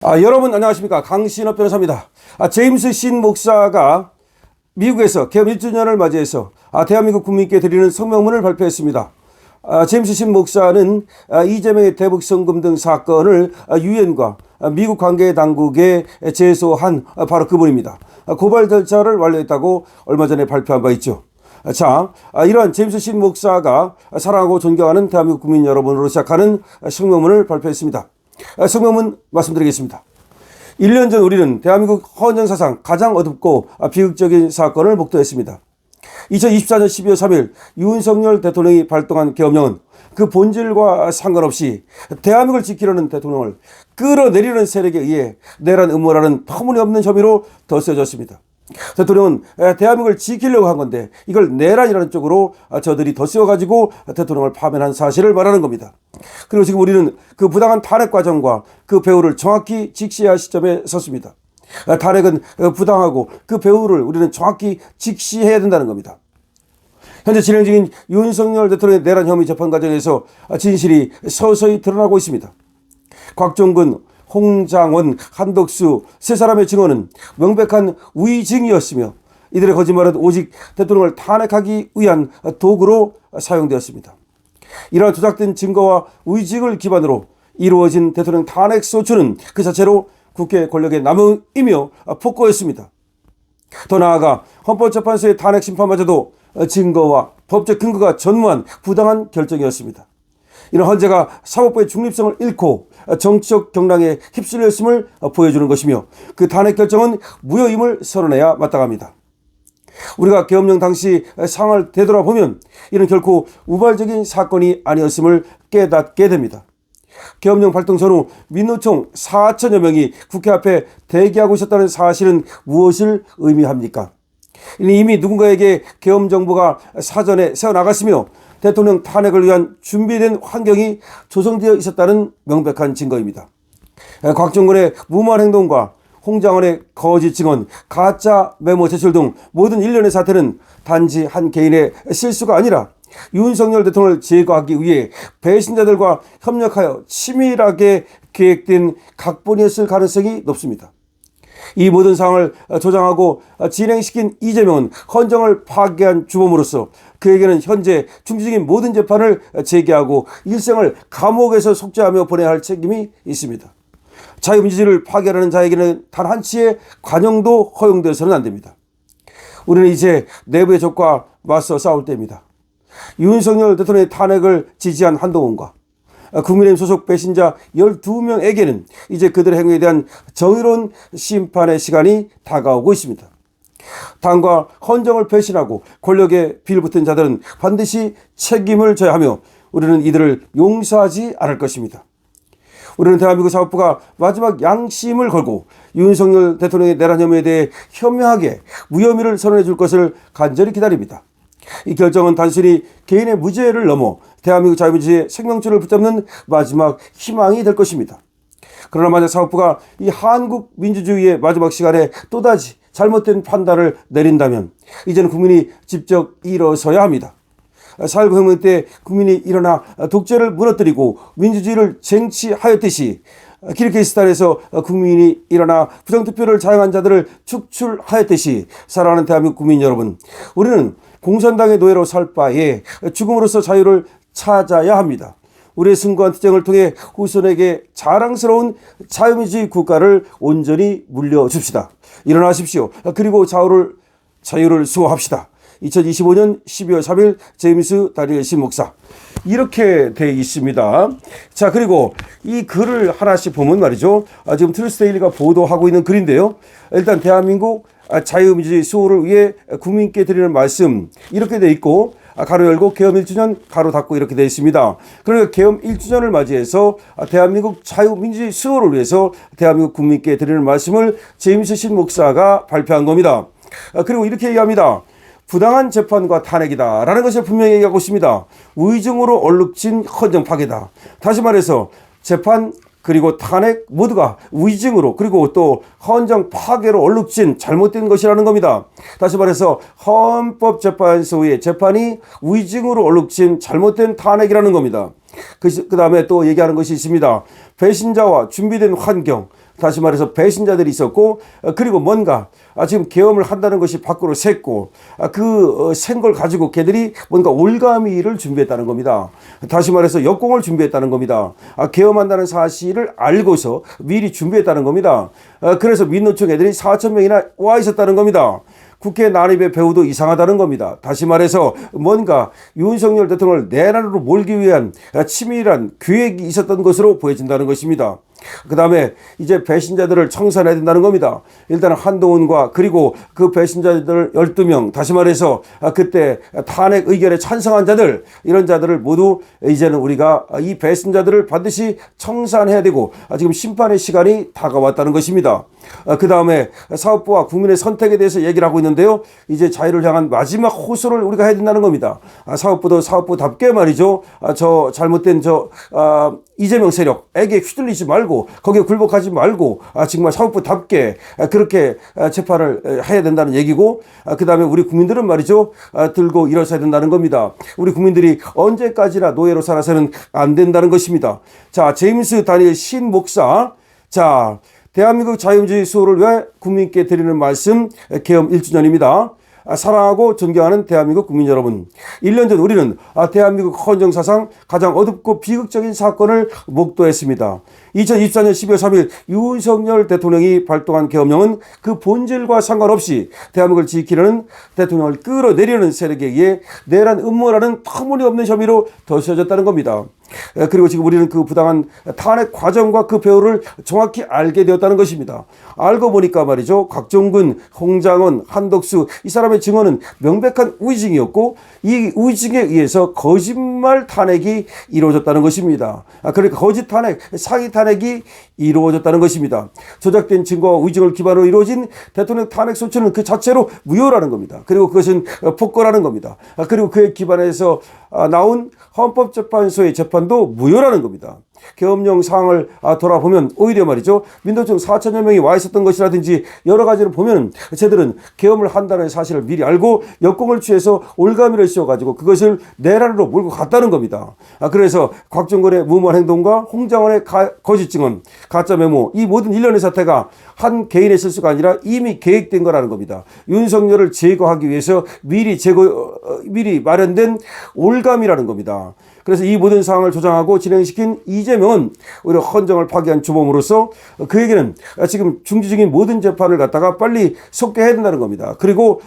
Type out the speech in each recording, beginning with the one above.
여러분 안녕하십니까. 강신업 변호사입니다. 제임스 신 목사가 미국에서 개업 1주년을 맞이해서 대한민국 국민께 드리는 성명문을 발표했습니다. 제임스 신 목사는 이재명의 대북 성금 등 사건을 유엔과 미국 관계 당국에 제소한 바로 그분입니다. 고발 절차를 완료했다고 얼마 전에 발표한 바 있죠. 이러한 제임스 신 목사가 사랑하고 존경하는 대한민국 국민 여러분으로 시작하는 성명문을 발표했습니다. 성명문 말씀드리겠습니다. 1년 전 우리는 대한민국 헌정사상 가장 어둡고 비극적인 사건을 목도했습니다. 2024년 12월 3일 윤석열 대통령이 발동한 계엄령은 그 본질과 상관없이 대한민국을 지키려는 대통령을 끌어내리는 세력에 의해 내란 음모라는 터무니없는 혐의로 덧세워졌습니다. 대통령은 대한민국을 지키려고 한 건데 이걸 내란이라는 쪽으로 저들이 덧씌워가지고 대통령을 파면한 사실을 말하는 겁니다. 그리고 지금 우리는 그 부당한 탄핵 과정과 그 배후를 정확히 직시해야 할 시점에 섰습니다. 탄핵은 부당하고 그 배후를 우리는 정확히 직시해야 된다는 겁니다. 현재 진행 중인 윤석열 대통령의 내란 혐의 재판 과정에서 진실이 서서히 드러나고 있습니다. 곽종근, 홍장원, 한덕수 세 사람의 증언은 명백한 위증이었으며 이들의 거짓말은 오직 대통령을 탄핵하기 위한 도구로 사용되었습니다. 이러한 조작된 증거와 위증을 기반으로 이루어진 대통령 탄핵 소추는 그 자체로 국회 권력의 남용이며 폭거였습니다. 더 나아가 헌법재판소의 탄핵 심판마저도 증거와 법적 근거가 전무한 부당한 결정이었습니다. 이런 헌재가 사법부의 중립성을 잃고 정치적 경랑에 휩쓸렸음을 보여주는 것이며 그 탄핵 결정은 무효임을 선언해야 마땅합니다. 우리가 계엄령 당시 상황을 되돌아보면 이는 결코 우발적인 사건이 아니었음을 깨닫게 됩니다. 계엄령 발동 전후 민노총 4천여 명이 국회 앞에 대기하고 있었다는 사실은 무엇을 의미합니까? 이미 누군가에게 계엄 정보가 사전에 세워나갔으며 대통령 탄핵을 위한 준비된 환경이 조성되어 있었다는 명백한 증거입니다. 곽종근의 무모한 행동과 홍장원의 거짓 증언, 가짜 메모 제출 등 모든 일련의 사태는 단지 한 개인의 실수가 아니라 윤석열 대통령을 제거하기 위해 배신자들과 협력하여 치밀하게 계획된 각본이었을 가능성이 높습니다. 이 모든 상황을 조장하고 진행시킨 이재명은 헌정을 파괴한 주범으로서 그에게는 현재 중지 중인 모든 재판을 재개하고 일생을 감옥에서 속죄하며 보내야 할 책임이 있습니다. 자유민주주의를 파괴하는 자에게는 단 한치의 관용도 허용되어서는 안 됩니다. 우리는 이제 내부의 적과 맞서 싸울 때입니다. 윤석열 대통령의 탄핵을 지지한 한동훈과 국민의힘 소속 배신자 12명에게는 이제 그들의 행위에 대한 정의로운 심판의 시간이 다가오고 있습니다. 당과 헌정을 배신하고 권력에 빌붙은 자들은 반드시 책임을 져야 하며 우리는 이들을 용서하지 않을 것입니다. 우리는 대한민국 사법부가 마지막 양심을 걸고 윤석열 대통령의 내란 혐의에 대해 현명하게 무혐의를 선언해 줄 것을 간절히 기다립니다. 이 결정은 단순히 개인의 무죄를 넘어 대한민국 자유민주주의의 생명줄을 붙잡는 마지막 희망이 될 것입니다. 그러나 만약 사법부가 이 한국 민주주의의 마지막 시간에 또다시 잘못된 판단을 내린다면 이제는 국민이 직접 일어서야 합니다. 4.19 혁명 때 국민이 일어나 독재를 무너뜨리고 민주주의를 쟁취하였듯이 키르기스탄에서 국민이 일어나 부정투표를 자행한 자들을 축출하였듯이 사랑하는 대한민국 국민 여러분, 우리는 공산당의 노예로 살 바에 죽음으로써 자유를 찾아야 합니다. 우리의 승고한 투쟁을 통해 후손에게 자랑스러운 자유민주주의 국가를 온전히 물려줍시다. 일어나십시오. 그리고 자유를 수호합시다. 2025년 12월 3일 제임스 다니엘 신 목사, 이렇게 돼 있습니다. 그리고 이 글을 하나씩 보면 말이죠. 지금 트루스데일리가 보도하고 있는 글인데요. 일단 대한민국 자유민주주의 수호를 위해 국민께 드리는 말씀, 이렇게 돼 있고 가로 열고 계엄 1주년 가로 닫고 이렇게 되어 있습니다. 그러니까 계엄 1주년을 맞이해서 대한민국 자유민주주의 수호를 위해서 대한민국 국민께 드리는 말씀을 제임스 신 목사가 발표한 겁니다. 그리고 이렇게 얘기합니다. 부당한 재판과 탄핵이다 라는 것을 분명히 얘기하고 있습니다. 위증으로 얼룩진 헌정 파괴다. 다시 말해서 재판 그리고 탄핵 모두가 위증으로 그리고 또 헌정 파괴로 얼룩진 잘못된 것이라는 겁니다. 다시 말해서 헌법재판소의 재판이 위증으로 얼룩진 잘못된 탄핵이라는 겁니다. 그 다음에 또 얘기하는 것이 있습니다. 배신자와 준비된 환경, 다시 말해서 배신자들이 있었고, 그리고 뭔가 지금 계엄을 한다는 것이 밖으로 샜고, 센 걸 가지고 걔들이 뭔가 올가미를 준비했다는 겁니다. 다시 말해서 역공을 준비했다는 겁니다. 계엄한다는 사실을 알고서 미리 준비했다는 겁니다. 그래서 민노총 애들이 4천 명이나 와 있었다는 겁니다. 국회 난입의 배후도 이상하다는 겁니다. 다시 말해서 뭔가 윤석열 대통령을 내란으로 몰기 위한 치밀한 계획이 있었던 것으로 보여진다는 것입니다. 그 다음에 이제 배신자들을 청산해야 된다는 겁니다. 일단 한동훈과 그리고 그 배신자들 12명, 다시 말해서 그때 탄핵 의결에 찬성한 자들, 이런 자들을 모두 이제는 우리가 이 배신자들을 반드시 청산해야 되고 지금 심판의 시간이 다가왔다는 것입니다. 그 다음에 사법부와 국민의 선택에 대해서 얘기를 하고 있는데요. 이제 자유를 향한 마지막 호소를 우리가 해야 된다는 겁니다. 사법부도 사법부답게 말이죠. 저 잘못된 이재명 세력에게 휘둘리지 말고 거기에 굴복하지 말고 정말 사법부답게 그렇게 재판을 해야 된다는 얘기고, 그 다음에 우리 국민들은 말이죠 들고 일어서야 된다는 겁니다. 우리 국민들이 언제까지나 노예로 살아서는 안 된다는 것입니다. 자, 제임스 다니엘 신 목사, 자, 대한민국 자유민주주의 수호를 위해 국민께 드리는 말씀, 계엄 1주년입니다. 사랑하고 존경하는 대한민국 국민 여러분, 1년 전 우리는 대한민국 헌정사상 가장 어둡고 비극적인 사건을 목도했습니다. 2024년 12월 3일 윤석열 대통령이 발동한 계엄령은 그 본질과 상관없이 대한민국을 지키려는 대통령을 끌어내리려는 세력에 의해 내란 음모라는 터무니없는 혐의로 덮여졌다는 겁니다. 그리고 지금 우리는 그 부당한 탄핵 과정과 그 배후를 정확히 알게 되었다는 것입니다. 알고 보니까 말이죠, 곽종근, 홍장원, 한덕수, 이 사람의 증언은 명백한 우의증이었고, 이 우의증에 의해서 거짓말 탄핵이 이루어졌다는 것입니다. 그러니까 거짓 탄핵, 사기 탄핵이 이루어졌다는 것입니다. 조작된 증거와 우의증을 기반으로 이루어진 대통령 탄핵 소추는 그 자체로 무효라는 겁니다. 그리고 그것은 폭거라는 겁니다. 그리고 그에 기반해서 나온 헌법재판소의 재판도 무효라는 겁니다. 계엄령 상황을 돌아보면 오히려 말이죠, 민노총 4천여 명이 와 있었던 것이라든지 여러 가지를 보면 쟤들은 계엄을 한다는 사실을 미리 알고 역공을 취해서 올가미를 씌워가지고 그것을 내란으로 몰고 갔다는 겁니다. 그래서 곽종근의 무모한 행동과 홍장원의 거짓 증언, 가짜 메모, 이 모든 일련의 사태가 한 개인의 실수가 아니라 이미 계획된 거라는 겁니다. 윤석열을 제거하기 위해서 미리 마련된 올감이라는 겁니다. 그래서 이 모든 상황을 조장하고 진행시킨 이재명은 오히려 헌정을 파기한 주범으로서 그에게는 지금 중지 중인 모든 재판을 갖다가 빨리 속개해야 된다는 겁니다. 그리고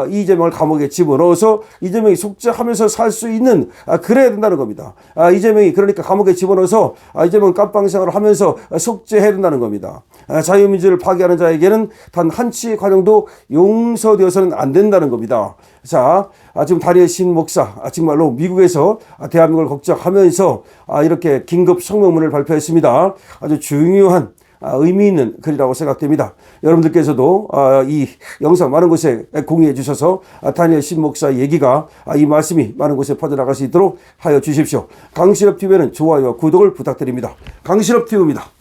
이재명을 감옥에 집어넣어서 이재명이 속죄하면서 살 수 있는 그래야 된다는 겁니다. 이재명이 그러니까 감옥에 집어넣어서 이재명은 깜빵 생활을 하면서 속죄해야 된다는 겁니다. 자유민주를 파기하는 자에게는 단 한치의 과정도 용서되어서는 안 된다는 겁니다. 자, 지금 다니엘 신 목사 정말로 미국에서 대한민국을 걱정하면서 이렇게 긴급 성명문을 발표했습니다. 아주 중요한 의미 있는 글이라고 생각됩니다. 여러분들께서도 이 영상 많은 곳에 공유해 주셔서 다니엘 신 목사 얘기가 이 말씀이 많은 곳에 퍼져나갈 수 있도록 하여 주십시오. 강신업 TV에는 좋아요와 구독을 부탁드립니다. 강신업 TV입니다.